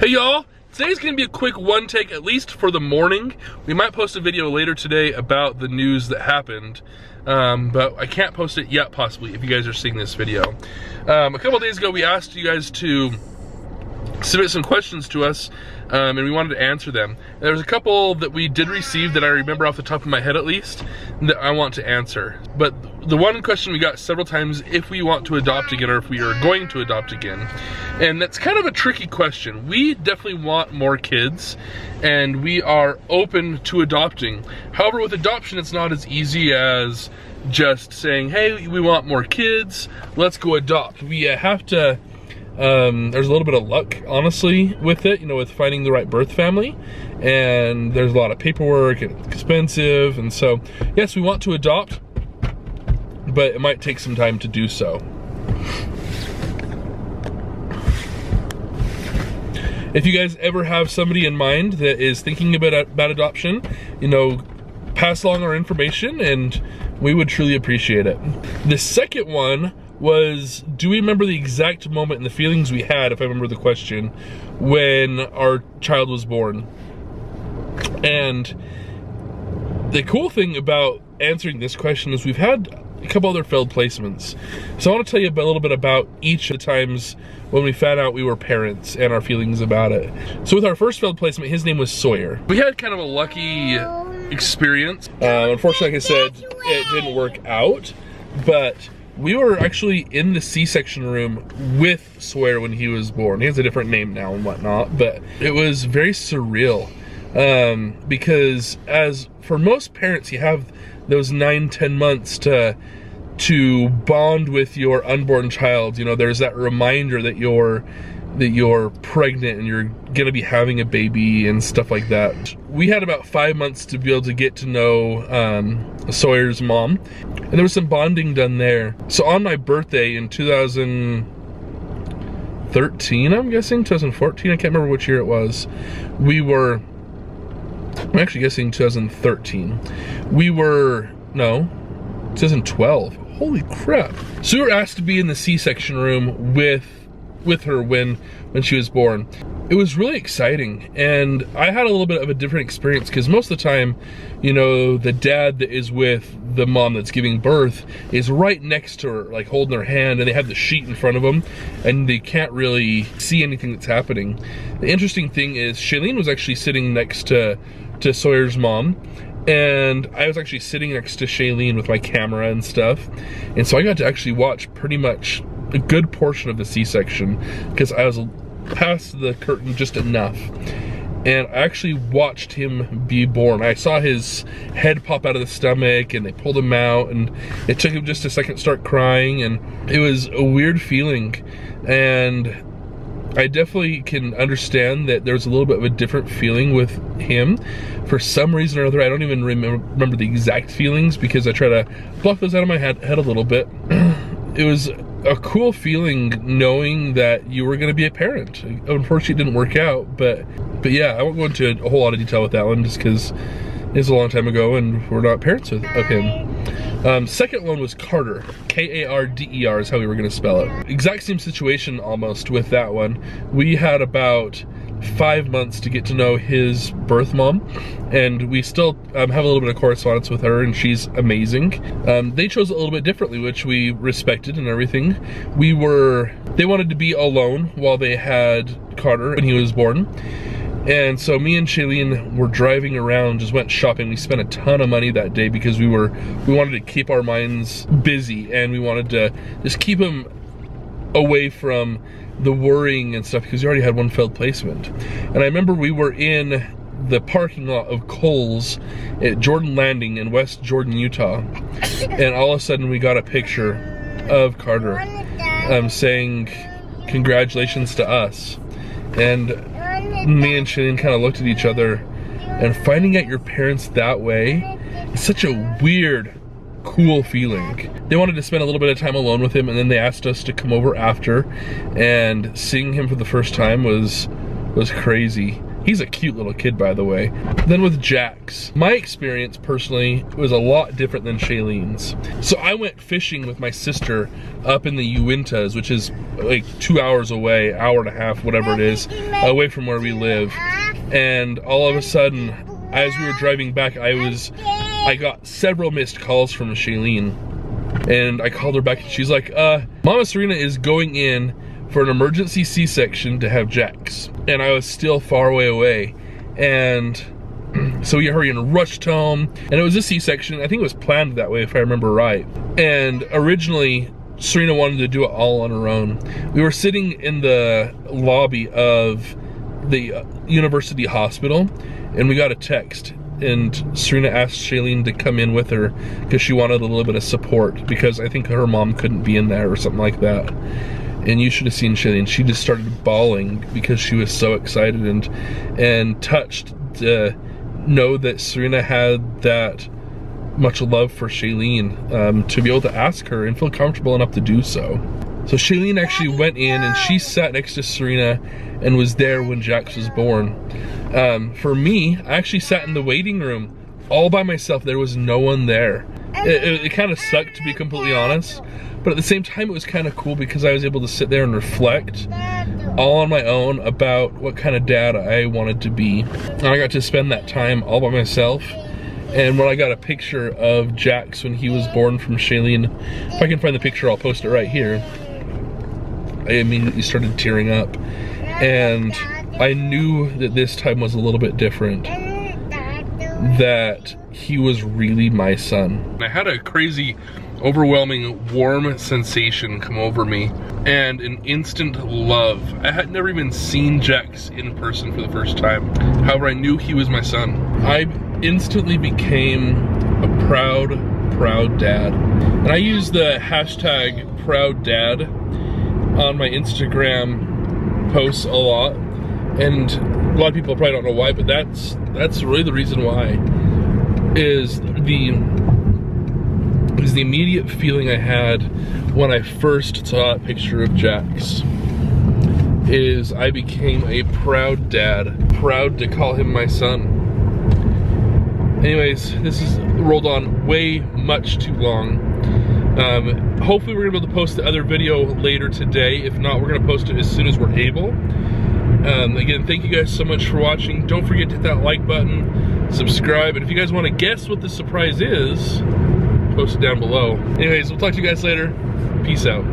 Hey y'all, today's gonna be a quick one take, at least for the morning. We might post a video later today about the news that happened, but I can't post it yet possibly if you guys are seeing this video. A couple days ago we asked you guys to submit some questions to us, and we wanted to answer them. And there was a couple that we did receive that I remember off the top of my head at least, that I want to answer. But the one question we got several times, if we want to adopt again or if we are going to adopt again. And that's kind of a tricky question. We definitely want more kids and we are open to adopting. However, with adoption, it's not as easy as just saying, hey, we want more kids, let's go adopt. We have to, there's a little bit of luck, honestly, with it, you know, with finding the right birth family. And there's a lot of paperwork and it's expensive. And so, yes, we want to adopt, but it might take some time to do so. If you guys ever have somebody in mind that is thinking about adoption, you know, pass along our information and we would truly appreciate it. The second one was, do we remember the exact moment and the feelings we had, if I remember the question, when our child was born? And the cool thing about answering this question is we've had a couple other failed placements. So I want to tell you a little bit about each of the times when we found out we were parents and our feelings about it. So with our first failed placement, his name was Sawyer. We had kind of a lucky experience. Unfortunately, like I said, it didn't work out, but we were actually in the C-section room with Sawyer when he was born. He has a different name now and whatnot, but it was very surreal. Because as for most parents, you have those 9-10 months to bond with your unborn child. You know, there's that reminder that you're pregnant and you're gonna be having a baby and stuff like that. We had about 5 months to be able to get to know Sawyer's mom, and there was some bonding done there. So on my birthday in 2013, I'm guessing 2014, I can't remember which year it was, I'm actually guessing 2013. No, 2012. Holy crap. So we were asked to be in the C-section room with her when she was born. It was really exciting, and I had a little bit of a different experience because most of the time, you know, the dad that is with the mom that's giving birth is right next to her, like holding her hand, and they have the sheet in front of them and they can't really see anything that's happening. The interesting thing is Shaileen was actually sitting next to Sawyer's mom, and I was actually sitting next to Shaileen with my camera and stuff, and so I got to actually watch pretty much a good portion of the C-section because I was past the curtain just enough, and I actually watched him be born. I saw his head pop out of the stomach and they pulled him out, and it took him just a second to start crying, and it was a weird feeling. And I definitely can understand that there's a little bit of a different feeling with him. For some reason or other, I don't even remember the exact feelings because I try to block those out of my head a little bit. It was a cool feeling knowing that you were going to be a parent. Unfortunately, it didn't work out, but yeah, I won't go into a whole lot of detail with that one just because it's a long time ago and we're not parents of him. Second one was Carter. K-A-R-D-E-R is how we were gonna spell it. Exact same situation almost with that one. We had about 5 months to get to know his birth mom, and we still have a little bit of correspondence with her, and she's amazing. They chose it a little bit differently, which we respected and everything. They wanted to be alone while they had Carter when he was born. And so me and Shaileen were driving around, just went shopping. We spent a ton of money that day because we wanted to keep our minds busy, and we wanted to just keep them away from the worrying and stuff because we already had one failed placement. And I remember we were in the parking lot of Kohl's at Jordan Landing in West Jordan, Utah, and all of a sudden we got a picture of Carter saying congratulations to us. And me and Shaileen kind of looked at each other, and finding out your parents that way is such a weird, cool feeling. They wanted to spend a little bit of time alone with him, and then they asked us to come over after, and seeing him for the first time was crazy. He's a cute little kid, by the way. Then with Jax, my experience personally was a lot different than Shaileen's. So I went fishing with my sister up in the Uintas, which is like 2 hours away, hour and a half, whatever it is, away from where we live. And all of a sudden, as we were driving back, I got several missed calls from Shaileen. And I called her back and she's like, Mama Serena is going in for an emergency C-section to have Jax. And I was still far away. And so we hurried and rushed home. And it was a C-section. I think it was planned that way if I remember right. And originally, Serena wanted to do it all on her own. We were sitting in the lobby of the university hospital and we got a text. And Serena asked Shaileen to come in with her because she wanted a little bit of support because I think her mom couldn't be in there or something like that. And you should have seen Shaileen. She just started bawling because she was so excited and touched to know that Serena had that much love for Shaileen, to be able to ask her and feel comfortable enough to do so. So Shaileen actually went in and she sat next to Serena and was there when Jax was born. For me, I actually sat in the waiting room all by myself. There was no one there. It kind of sucked, to be completely honest. But at the same time, it was kind of cool because I was able to sit there and reflect all on my own about what kind of dad I wanted to be. And I got to spend that time all by myself. And when I got a picture of Jax when he was born from Shaileen, if I can find the picture, I'll post it right here. I immediately started tearing up. And I knew that this time was a little bit different. That he was really my son. I had a crazy, overwhelming, warm sensation come over me and an instant love. I had never even seen Jax in person for the first time. However, I knew he was my son. I instantly became a proud dad. And I use the hashtag #ProudDad on my Instagram posts a lot. And a lot of people probably don't know why, but that's really the reason why. Is the immediate feeling I had when I first saw a picture of Jax. Is I became a proud dad, proud to call him my son. Anyways, this has rolled on way much too long. Hopefully we're gonna be able to post the other video later today. If not, we're gonna post it as soon as we're able. Again, thank you guys so much for watching. Don't forget to hit that like button, subscribe, and if you guys want to guess what the surprise is, post it down below. Anyways, we'll talk to you guys later. Peace out.